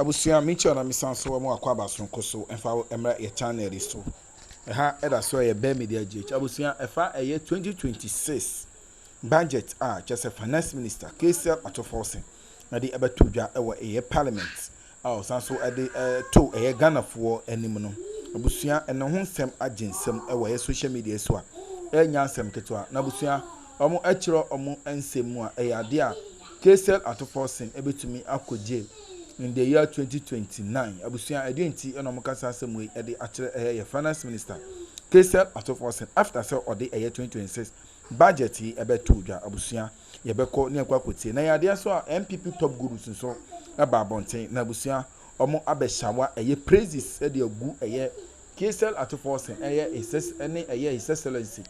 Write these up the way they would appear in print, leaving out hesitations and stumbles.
abusia micho na misanso mo akwa basonko so emfa emra ye channel so ha eda so ye be media gh abusia efa eye 2026 budget just a finance minister KCL atoforce na di ebeto dwa ewo eye parliament sanso ede to eye Ghana fo anim no abusia ene ho nsem agensem ewo ye social media so enya nsem keto na abusia omo akiro omo ensem a eye ade a KCL atoforce ebetumi akoje in the year 2029 abusia edenti eno mukasa asem we ede akire ye finance minister KCL atoforce after say ode eye 2026 budget ebeto dwa abusia yebeko ne akwakotie na yade so a MPP top gurus so aba bonten na abusia omo abeshawa eye praises e de agu eye KCL atoforce eye SS ene eye His Excellency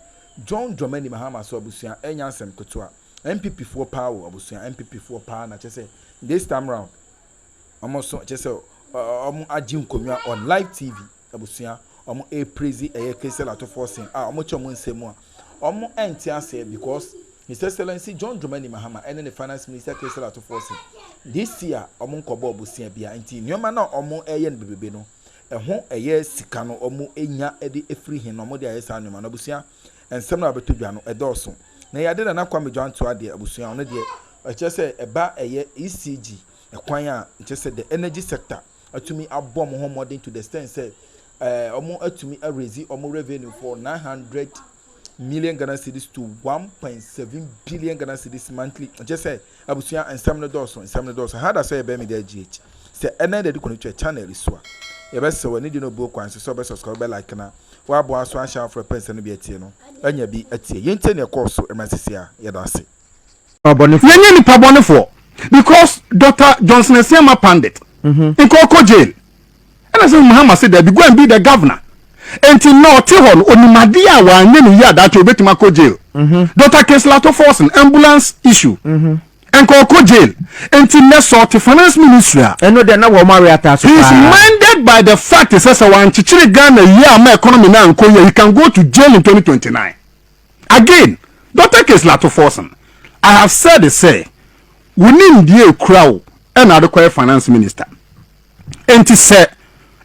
John Dramani Mahama so abusia enya nsem keto a MPP for power abusia MPP for power na chese this time round almost just ajim komia on live TV abusia omo e praise eye KCL atoforce omo chomo nsemu a omo enti ase because His Excellency John Dramani Mahama and the finance minister KCL atoforce this year omo nkobo abusia bia enti nyoma na omo eye nbebebe no eho eye sika no omo enya ede efri hin no omo de ayesa nyoma na abusia ensem na betodwa no edoso na yade na kwame Joanto ade abusia ono de echese eba eye ECG ekwan a echese the energy sector atumi abom ho modern to the extent say omo atumi raise omo revenue for 900 million Ghana cedis to 1.7 billion Ghana cedis monthly. Just say abusia ensem no doso how that say be me there GH say ene de connect channel iswa e be se woni di no bo kwan so be subscribe be like na wa bo aso a share for person bi atie no anya bi atie yente ne course emasisia ye do ase yenye ni pabone for because Dr. Johnson Esiama pandit in Koko jail and I say Muhammad said that be go and be the governor until no tihon onimade a wa anye ni ya that obetima ko jail Dr. KCL atoforce ambulance issue and Koko jail until next sort finance ministry and no dey na wo marry Atta so he is minded by the fact he says one chichiri Ghana year my economy na nko he can go to jail in 2029 again Dr. KCL atoforce I have said it say we need the crowd and other finance minister and to say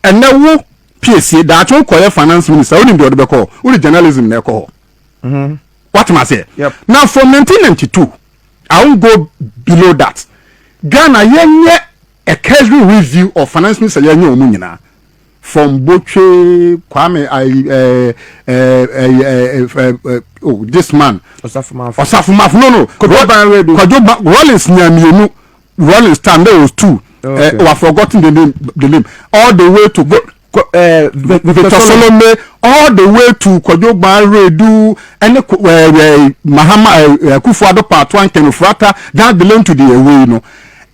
and now wo PSC that won call finance minister we need the other call we journalism na call what am I say now from 1992 I won't go below that Ghana yenye a casual review of finance minister yenye omunyina from Boche Kwame this man Osafumaf no Rollins Nyamienu Rollins time there was two who have forgotten the name all the way to Victor Solomon all the way to Kodjoba Redu and Mahama Kufuado part 1 Kenufrata that belong to the away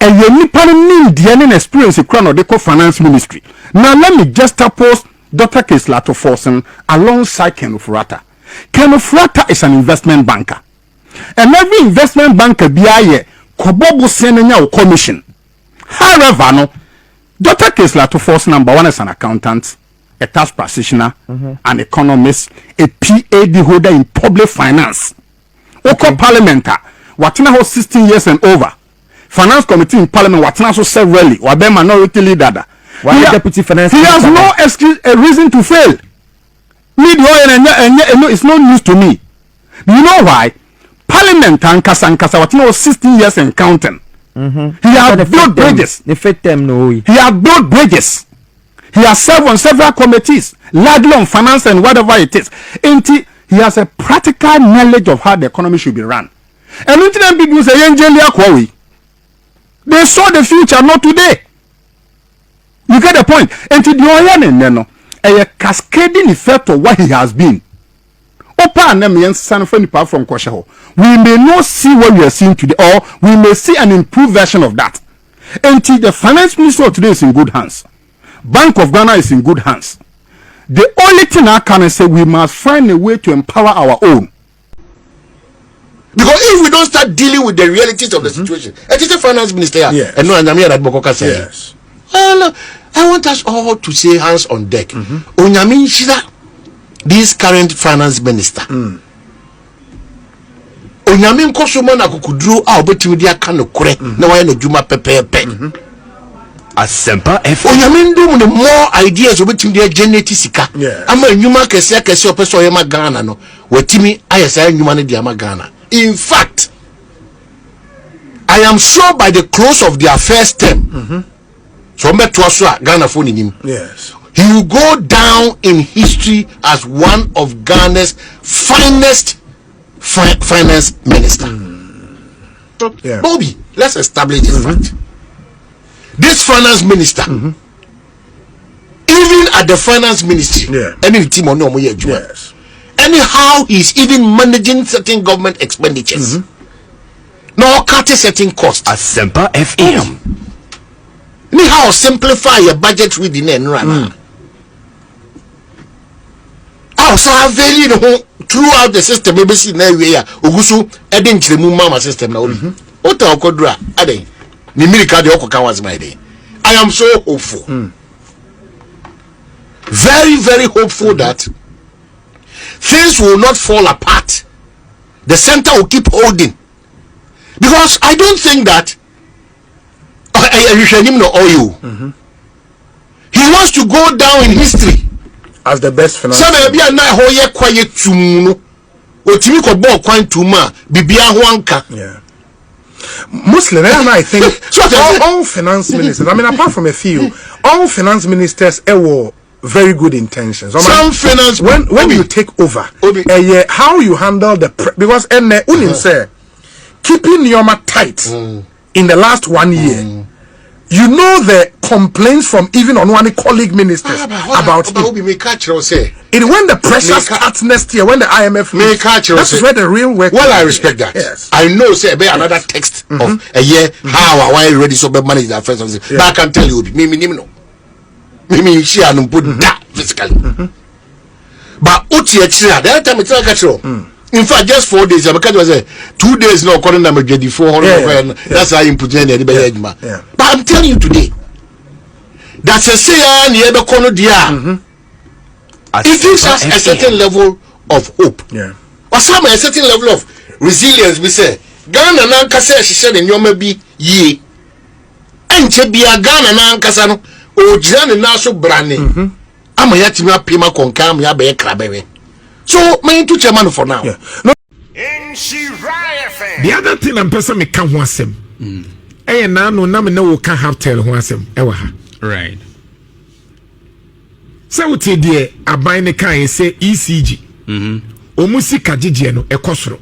and you need the experience in the finance ministry. Now let me just oppose Dr. KCL atoforce alongside Kenufrata. Kenufrata is an investment banker. And every investment banker be a kobobo senenya commission. However, no, Dr. KCL atoforce number one is an accountant, a tax practitioner, an economist, a PhD holder in public finance. Oko parliamenter, watina ho 16 years and over. Finance committee in parliament watina so severally or be minority leader deputy finance he has no excuse a reason to fail it's no news to me. Do you know why? Parliament and kasa watina 16 years and counting. He has built bridges. They fit them no. He has built bridges. He has served on several committees largely on finance and whatever it is. He has a practical knowledge of how the economy should be run. And into them people say Angelia Kwawi. They saw the future, not today. You get the point. And to the oil, a cascading effect of what he has been. Opa and them from Koshaho. We may not see what we are seeing today, or we may see an improved version of that. Until the finance minister today is in good hands. Bank of Ghana is in good hands. The only thing I can say, we must find a way to empower our own. Because if we don't start dealing with the realities of the situation, it is the finance minister, and no, that Bokoka said. Yes. Well, I want us all to say hands on deck. Onyamin Shida, this current finance minister. Onyamin Kosomana Kukudru, I'll bet you the Kano Kure, no one Juma Pepe. Asempa F. Onyamendo the more ideas obetim dey generate sika. Ama nyuma kese opeso yema Ghana no. Wetimi ayesa nyuma ne dey ama Ghana. In fact, I am sure by the close of their first term, so Ghana phone in him. Yes. He will go down in history as one of Ghana's finest finance minister. So, Bobby, let's establish this fact. This finance minister, even at the finance ministry, any team on yes. Anyhow, he's even managing certain government expenditures. No cutting certain costs. Asempa FM. Anyhow, simplify your budget reading and run. Also, very throughout the system, maybe see now we are Ogusu adding to the mama system now. What I could do, adding the miracle the Okoka was my day. I am so hopeful, very, very hopeful that things will not fall apart. The center will keep holding, because I don't think that he wants to go down in history as the best finance. Some be na ho ye kwaye tumu otimi ko bo kwan tuma bibia ho anka. Yeah. Muslim, and I think so all finance ministers, I mean apart from a few, all finance ministers were very good intentions. Some finance when you take over, how you handle the because unin say keeping your tight in the last 1 year. You know the complaints from even on one colleague ministers about it. When the pressure starts next year, when the IMF that's where the real work. Well, I respect that. Yes. I know say another text of a year how I ready so manage that first. But I can tell you, she and put that physically. But that time it's in fact, just 4 days. Because it was 2 days now. According to my JD 400. That's how you put in the But I'm telling you today, that's a say it gives us a certain level of hope. Or some a certain level of resilience. We say Ghana na nkasa she said in your be ye. Enche bia Ghana na nkasa no o jira na so brane. Ama ya timi apima konka am ya be krabewe. So, my two chairman for now. The other thing I'm person me can want them. Eh, now no, now me no can have tell who them. Right. So what dear I buy the car say ECG. Omusi kajiji no ekosro.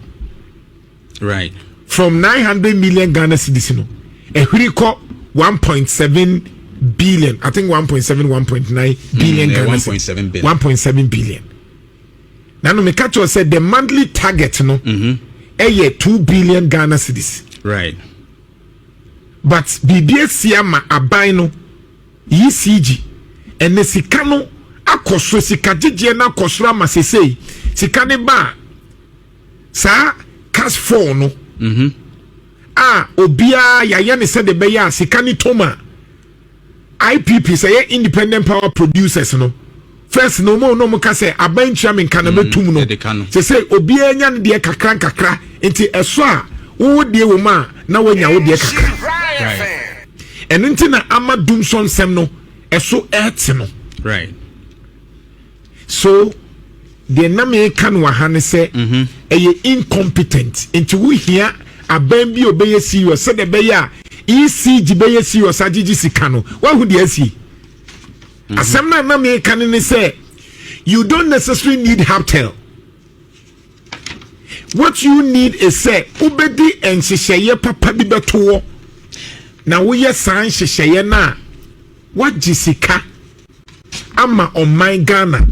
Right. From 900 million Ghana cedis no. E huriko 1.7 billion. I think 1.7, 1.9 billion Ghana 1.7 billion. 1.7 billion. Now, me catch you said the monthly target no, 2 billion Ghana cedis. Right. But BBS yama abino ECG and the sikano akosro sikajije na kosro ma sesei sikane ba sa cash flow no. Obia ya ne said the beya sikani toma IPP say independent power producers no. First no mo ka say abantua men kana betum no say obi anya ne de kakra enti eso a wo de wo ma na wanya wo de kakra right and enti na amadum son sem no eso et no right so the na me kan wa ha ne say eye incompetent enti wo hia aban bi obeye serious say de beya ECG beye serious agigi sika no wa hu de asi Asemna na me can say you don't necessarily need Haptel. What you need is say ubedi and shisheye papa bi beto. Na wo ye san shisheye na what jisika ama on my Ghana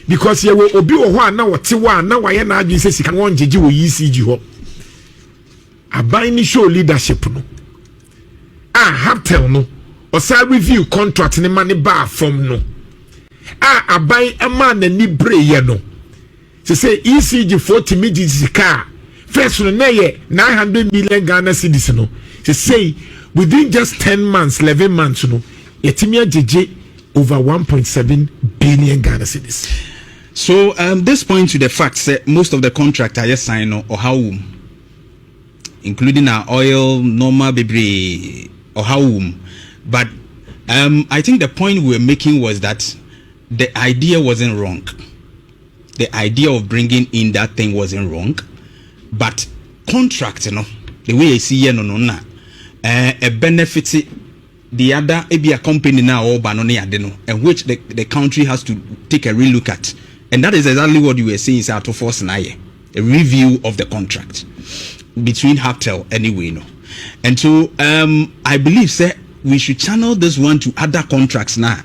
because ye wo obi wo ho na wote wa na waye na adwi sika won jeje wo ECG ho. Aban ni show leadership no. Haptel no. Osa review contract ni money bar from no. Abai a man ni breye no. Se say ECG 40 million car. First no ye 900 million Ghana cedis no. Se say within just 10 months, 11 months no. Yetimia JJ over 1.7 billion Ghana cedis. So this points to the fact that most of the contract are just signed or how including our oil normal baby or how but I think the point we were making was that the idea wasn't wrong. The idea of bringing in that thing wasn't wrong, but contract, the way I see it, a benefit the other a company now or banoni adeno, and which the country has to take a real look at, and that is exactly what you were saying is out of force now, a review of the contract between Haptel anyway, and so I believe say we should channel this one to other contracts now.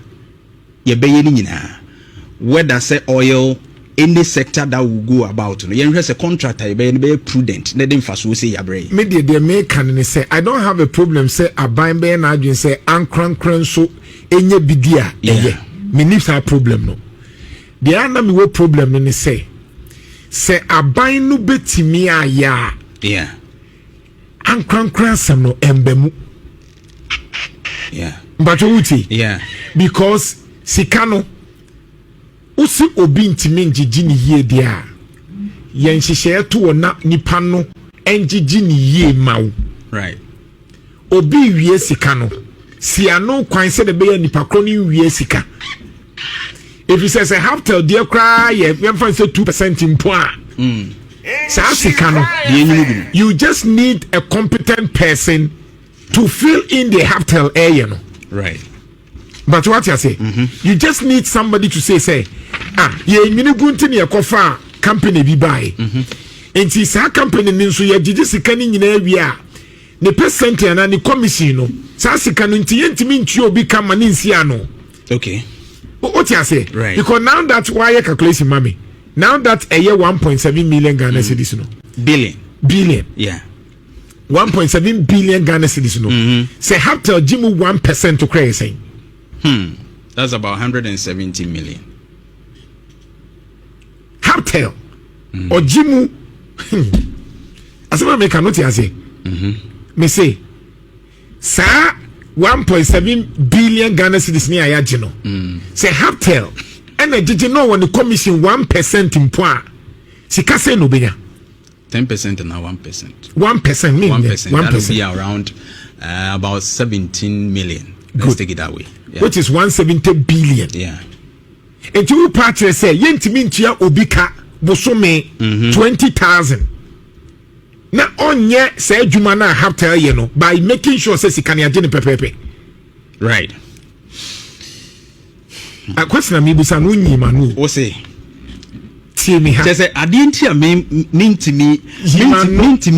Whether say oil, any sector that will go about, you know, a contractor be prudent. Let them first say ya brain. Media they make can say I don't have a problem. Say I buy be na adwin say ankran so enye bidia eye. Me nips a problem no. The other me what problem no say I buy no betimi aya. Yeah. Ankran sam no embemu. Yeah. But uti. Yeah. Because sikano usi obi ntimi njiji ni yie dia yen hihye to na nipa no enjiji ni yie mawo. Right. Obi wie sika no si ano kwan se de be nipa kro ni wie sika. If you say have to dear cry ye fan say 2% impo a sa sika no you just need a competent person to fill in the Haptel area no. Right. But what you say, you just need somebody to say, ye mini gunti ni ekofa company bi buy. And see sa company ni so ye jiji sika ni nyina wi ne percent na ni commission no. Sa sika no nti yentimi nchi obi kama ni nsi ano. Okay. What you say? Right. Because now that why you calculation mommy. Now that a year 1.7 million Ghana cedis no. Billion. Yeah. 1.7 billion Ghana cedis no. Say Haptel jimu 1% to credit saying. That's about 170 million. Haptel or Jimu. As I make a note, I say, me say, sir, 1.7 billion Ghana cedis near Yajino. Say Haptel, and I did you know when the commission 1% in point? Sikase no benya. 10% and now 1%. 1% mean 1%. That will be around about 17 million. Let's take it that way. Yeah. Which is 170 billion. Yeah. And you partner say yentimi ntia obika bosome 20,000. Na onye say adwuma na Haptel ye no by making sure say sikani agene pepepe. Right. A question na mi busa no nyima no. O say tie mi ha. Say adenti a mintimi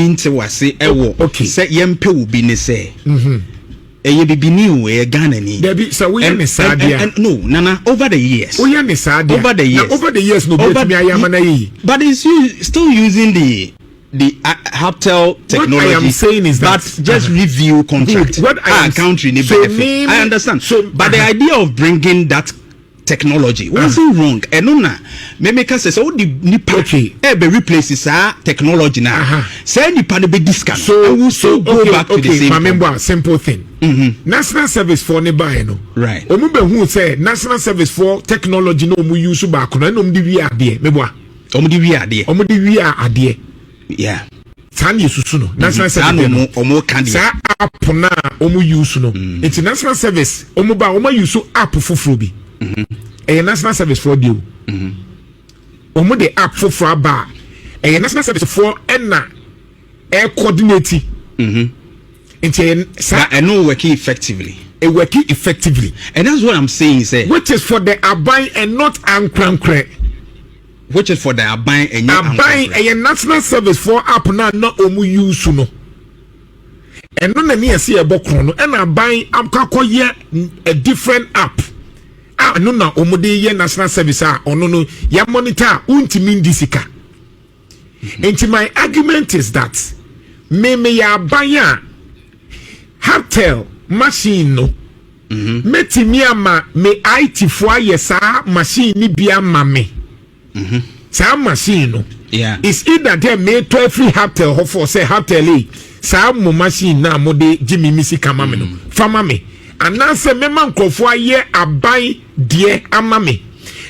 nti wase ewo. Say yempe obi ne say. Eye bibini we Ghana ni. Debi so we ne sadia. No, nana over the years. We ne sadia. Over the years. Over the years no betimi ayama na yi. But it's still using the Haptel technology. What I am saying is that just review contract. What I am country need benefit. I understand. But the idea of bringing that technology wasn't wrong. And no me make us say so the nipa be replaces technology now. Say nipa be discount. So we so go back to the same. Remember simple thing. National service for ne buy no. Right. Omu be hu say national service for technology no mu use back no no di wi ade meboa. Omu di wi ade. Omu di wi ade. Yeah. San yesusu no. National service no omu kan dey. Sa app na omu use no. International service omu ba omu use app foforo bi. A national service for deal. Omo the app for aba. A national service for enna air coordinate. And no working effectively. Working effectively. And that's what I'm saying, say. Which is for the abai and not ankrankre. Which is for the abai and abai a national service for app na no omu use no. And no na near see a bokrono and abai am a different app. No na omode ye national service ono no ya monitor untimi ndisika. And my argument is that me ya banya Haptel machine no metimi ama me IT for yesa machine ni bia ma me sa machine no is either them me to free Haptel ho for say Haptel sa mo machine na mo de jimi misika ma me no fama me ananse mema nkrofo aye aban de amame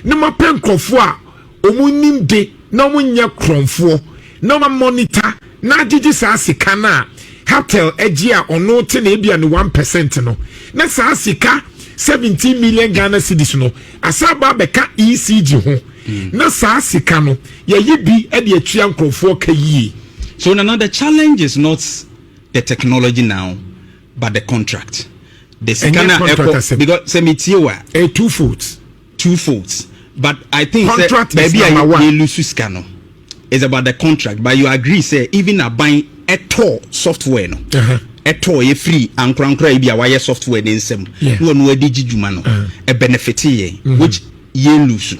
ne mapen nkrofo a omunim de na omunya kronfo na ma monitor na gigi sa sika na Haptel eji a ono te na ebia no 1% no na sa sika 17 million Ghana cedis no asaba beka ECG ho na saa sika no ye bi e de atua nkrofo ka yie. So another challenge is not the technology now but the contract. The scanner because semitiwa two folds but I think contract say, baby I lose scanner is about the contract but you agree say even a buying a software no a free and crankra be a wire software in some no digijuma no a benefit which ye lose.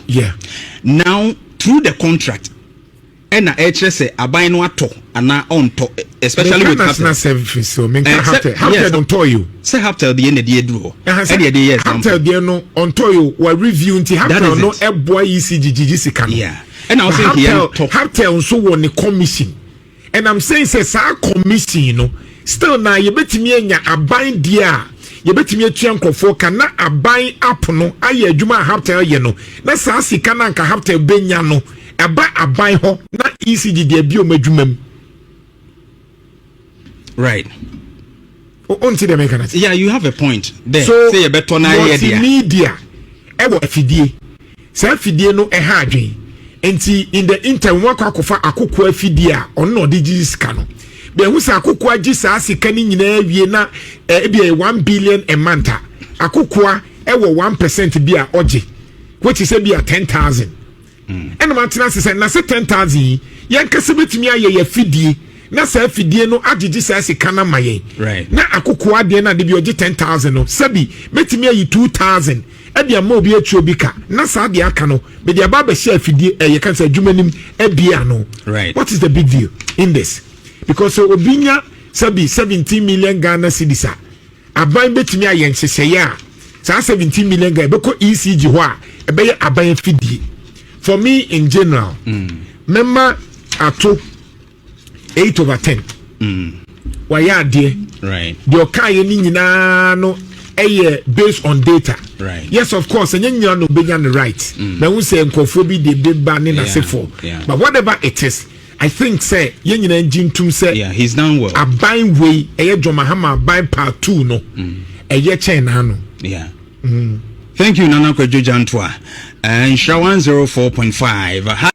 Now through the contract and say a buy no ato and on to especially with national service so men have don't tell you say have till the end of the year do and the year have till the no on to you we review until have no e boy ECG sika and I was saying have till so won the commission and I'm saying say sa commission you know still na you betimi anya aban dia you betimi atua nkofo ka na aban app no aye adwuma have till ye no na sa sika na nka have till benya no aba aban ho na ECG dia bi o madwumam. Right. Onti the mechanic. Yeah, you have a point there. So, say a better na media ewo afidie say afidie no ha adwen enti in the interim wa kwakofa akoko afidie a ono no de sika no be hu sa akoko agi sa sika ni nyina awie na e be 1 billion a month akoko ewo 1% bi a oje which is be a 10,000 and mantina say na say 10,000 yen kase betimi aye ya fidie na sa fidie no agigi sa sika na maye right na akoko ade na de bi oje 10,000 no sabi betimi ayi 2,000 e bia ma obi atu obi ka na sa de aka no be de aba ba share fidie e ye kan sa adwumanim e bia no right. What is the big deal in this? Because so obinya sabi 17 million Ghana cedis aban betimi aye nheseye a sa 17 million Ghana be ko ECG ho a e be aban fidie. For me in general member ato 8/10 waya ade right the okaye ni nyina no based on data right. Yes of course and nyina no benya the right na who say nkofo bi de ba ne na se for but whatever it is I think say ye nyina njintum say he's done well aban way Joma Hama aban part 2 no chen na no thank you Nana Kwejo Jantwa and Shawan 04.5